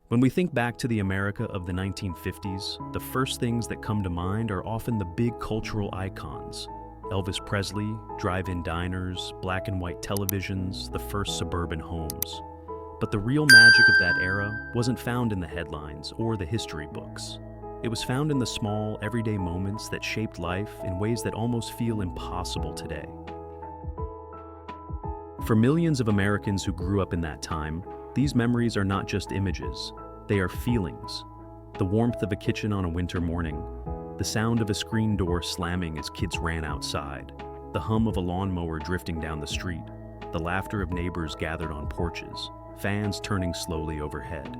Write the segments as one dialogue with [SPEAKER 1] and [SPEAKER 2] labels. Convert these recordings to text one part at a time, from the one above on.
[SPEAKER 1] When we think back to the America of the 1950s, the first things that come to mind are often the big cultural icons. Elvis Presley, drive-in diners, black and white televisions, the first suburban homes. But the real magic of that era wasn't found in the headlines or the history books. It was found in the small, everyday moments that shaped life in ways that almost feel impossible today. For millions of Americans who grew up in that time, these memories are not just images, they are feelings. The warmth of a kitchen on a winter morning, the sound of a screen door slamming as kids ran outside, the hum of a lawnmower drifting down the street, the laughter of neighbors gathered on porches, fans turning slowly overhead.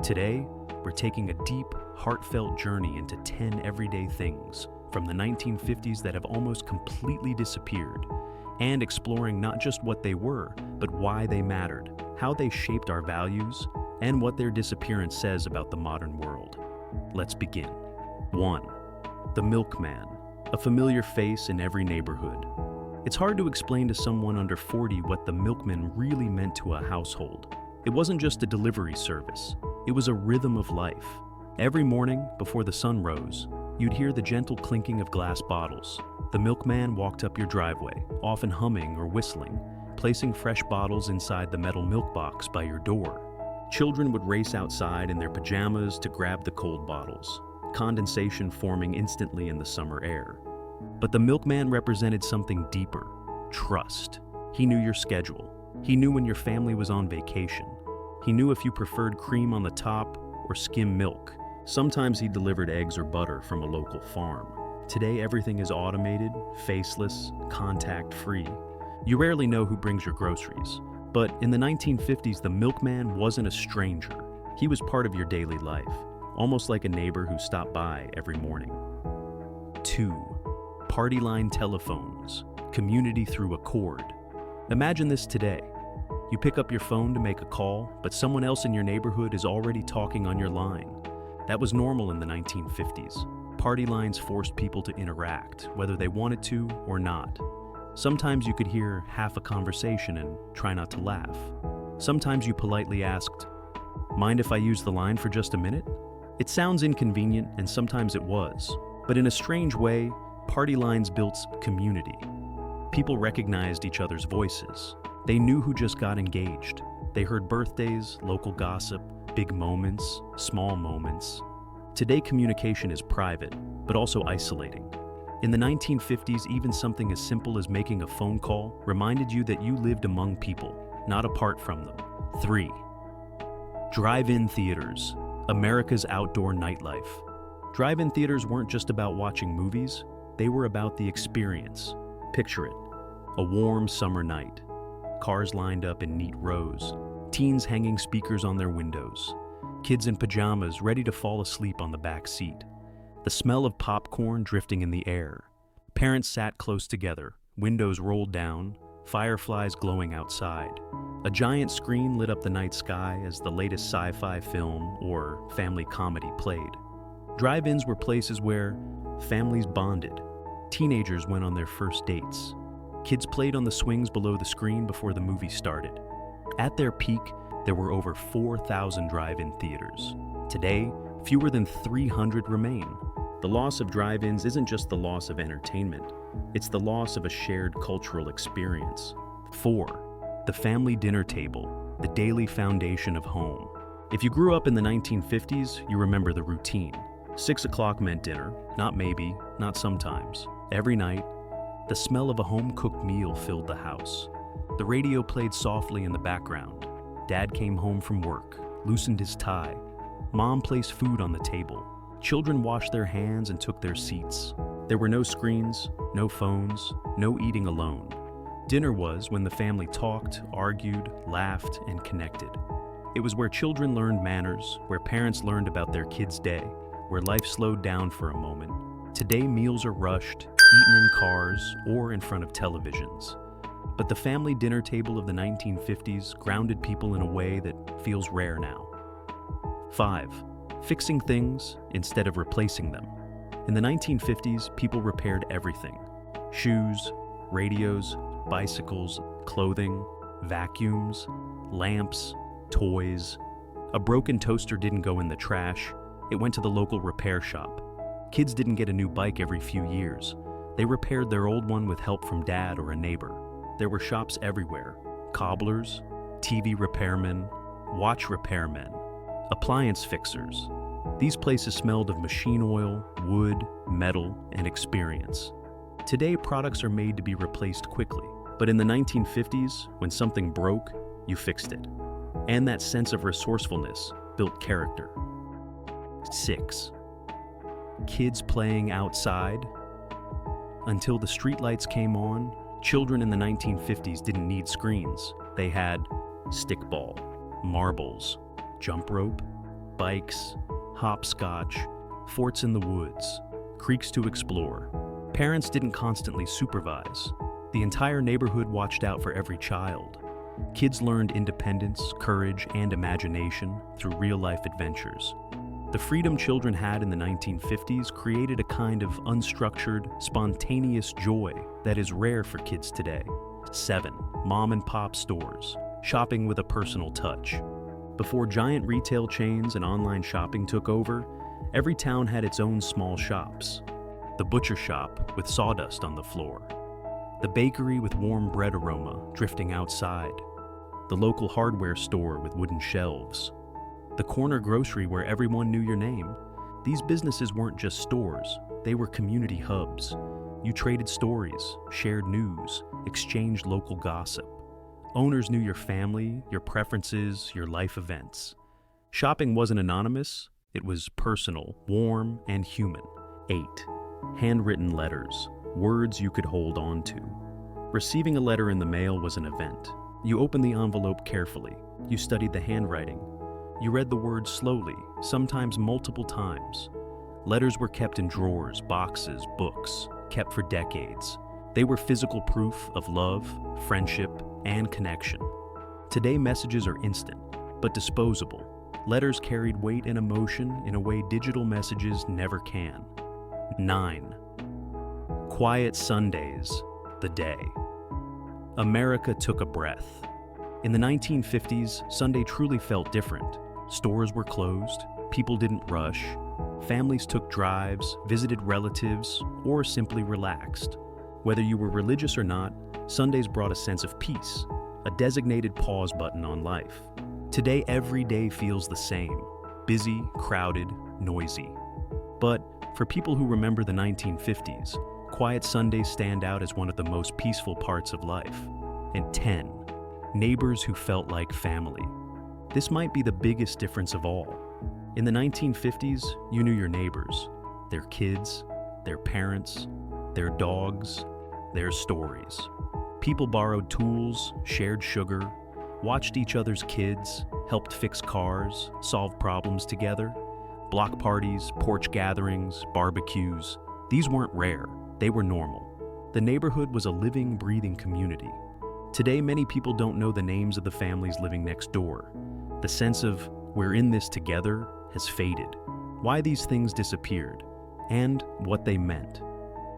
[SPEAKER 1] Today, we're taking a deep, heartfelt journey into 10 everyday things from the 1950s that have almost completely disappeared, and exploring not just what they were, but why they mattered, how they shaped our values, and what their disappearance says about the modern world. Let's begin. 1. The milkman, a familiar face in every neighborhood. It's hard to explain to someone under 40 what the milkman really meant to a household. It wasn't just a delivery service, it was a rhythm of life. Every morning, before the sun rose, you'd hear the gentle clinking of glass bottles. The milkman walked up your driveway, often humming or whistling, placing fresh bottles inside the metal milk box by your door. Children would race outside in their pajamas to grab the cold bottles, condensation forming instantly in the summer air. But the milkman represented something deeper: trust. He knew your schedule. He knew when your family was on vacation. He knew if you preferred cream on the top or skim milk. Sometimes he delivered eggs or butter from a local farm. Today, everything is automated, faceless, contact-free. You rarely know who brings your groceries. But in the 1950s, the milkman wasn't a stranger. He was part of your daily life, almost like a neighbor who stopped by every morning. 2. Party line telephones, community through a cord. Imagine this today. You pick up your phone to make a call, but someone else in your neighborhood is already talking on your line. That was normal in the 1950s. Party lines forced people to interact, whether they wanted to or not. Sometimes you could hear half a conversation and try not to laugh. Sometimes you politely asked, "Mind if I use the line for just a minute?" It sounds inconvenient, and sometimes it was. But in a strange way, party lines built community. People recognized each other's voices. They knew who just got engaged. They heard birthdays, local gossip, big moments, small moments. Today, communication is private, but also isolating. In the 1950s, even something as simple as making a phone call reminded you that you lived among people, not apart from them. 3. Drive-in theaters, America's outdoor nightlife. Drive-in theaters weren't just about watching movies, they were about the experience. Picture it: a warm summer night, cars lined up in neat rows, teens hanging speakers on their windows, kids in pajamas ready to fall asleep on the back seat, the smell of popcorn drifting in the air. Parents sat close together, windows rolled down, fireflies glowing outside. A giant screen lit up the night sky as the latest sci-fi film or family comedy played. Drive-ins were places where families bonded. Teenagers went on their first dates. Kids played on the swings below the screen before the movie started. At their peak, there were over 4,000 drive-in theaters. Today, fewer than 300 remain. The loss of drive-ins isn't just the loss of entertainment, it's the loss of a shared cultural experience. 4. The family dinner table, the daily foundation of home. If you grew up in the 1950s, you remember the routine. 6 o'clock meant dinner, not maybe, not sometimes. Every night, the smell of a home-cooked meal filled the house. The radio played softly in the background. Dad came home from work, loosened his tie. Mom placed food on the table. Children washed their hands and took their seats. There were no screens, no phones, no eating alone. Dinner was when the family talked, argued, laughed, and connected. It was where children learned manners, where parents learned about their kids' day, where life slowed down for a moment. Today, meals are rushed, eaten in cars or in front of televisions. But the family dinner table of the 1950s grounded people in a way that feels rare now. 5. Fixing things instead of replacing them. In the 1950s, people repaired everything: shoes, radios, bicycles, clothing, vacuums, lamps, toys. A broken toaster didn't go in the trash, it went to the local repair shop. Kids didn't get a new bike every few years. They repaired their old one with help from dad or a neighbor. There were shops everywhere: cobblers, TV repairmen, watch repairmen, appliance fixers. These places smelled of machine oil, wood, metal, and experience. Today, products are made to be replaced quickly. But in the 1950s, when something broke, you fixed it. And that sense of resourcefulness built character. 6. Kids playing outside. Until the streetlights came on, children in the 1950s didn't need screens. They had stickball, marbles, jump rope, bikes, hopscotch, forts in the woods, creeks to explore. Parents didn't constantly supervise. The entire neighborhood watched out for every child. Kids learned independence, courage, and imagination through real-life adventures. The freedom children had in the 1950s created a kind of unstructured, spontaneous joy that is rare for kids today. 7. Mom and pop stores, shopping with a personal touch. Before giant retail chains and online shopping took over, every town had its own small shops. The butcher shop with sawdust on the floor. The bakery with warm bread aroma drifting outside. The local hardware store with wooden shelves. The corner grocery where everyone knew your name. These businesses weren't just stores, they were community hubs. You traded stories, shared news, exchanged local gossip. Owners knew your family, your preferences, your life events. Shopping wasn't anonymous, it was personal, warm, and human. 8. Handwritten letters, words you could hold on to. Receiving a letter in the mail was an event. You opened the envelope carefully. You studied the handwriting. You read the words slowly, sometimes multiple times. Letters were kept in drawers, boxes, books, kept for decades. They were physical proof of love, friendship, and connection. Today, messages are instant, but disposable. Letters carried weight and emotion in a way digital messages never can. 9. Quiet Sundays, the day. America took a breath. In the 1950s, Sunday truly felt different. Stores were closed, people didn't rush, families took drives, visited relatives, or simply relaxed. Whether you were religious or not, Sundays brought a sense of peace, a designated pause button on life. Today, every day feels the same: busy, crowded, noisy. But for people who remember the 1950s, quiet Sundays stand out as one of the most peaceful parts of life. And 10. Neighbors who felt like family. This might be the biggest difference of all. In the 1950s, you knew your neighbors, their kids, their parents, their dogs, their stories. People borrowed tools, shared sugar, watched each other's kids, helped fix cars, solved problems together. Block parties, porch gatherings, barbecues. These weren't rare, they were normal. The neighborhood was a living, breathing community. Today, many people don't know the names of the families living next door. The sense of "we're in this together" has faded. Why these things disappeared, and what they meant.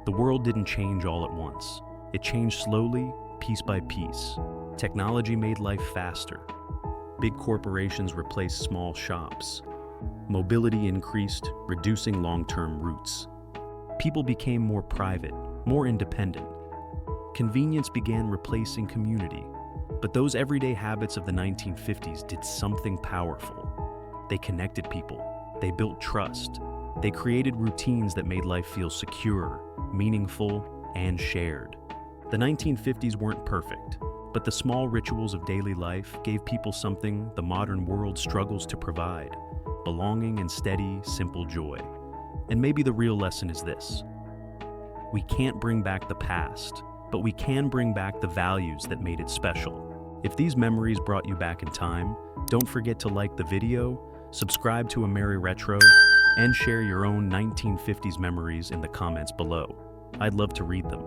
[SPEAKER 1] The world didn't change all at once. It changed slowly, piece by piece. Technology made life faster. Big corporations replaced small shops. Mobility increased, reducing long-term roots. People became more private, more independent. Convenience began replacing community. But those everyday habits of the 1950s did something powerful. They connected people. They built trust. They created routines that made life feel secure, meaningful, and shared. The 1950s weren't perfect, but the small rituals of daily life gave people something the modern world struggles to provide: belonging and steady, simple joy. And maybe the real lesson is this: we can't bring back the past, but we can bring back the values that made it special. If these memories brought you back in time, don't forget to like the video, subscribe to AmeriRetro, and share your own 1950s memories in the comments below. I'd love to read them.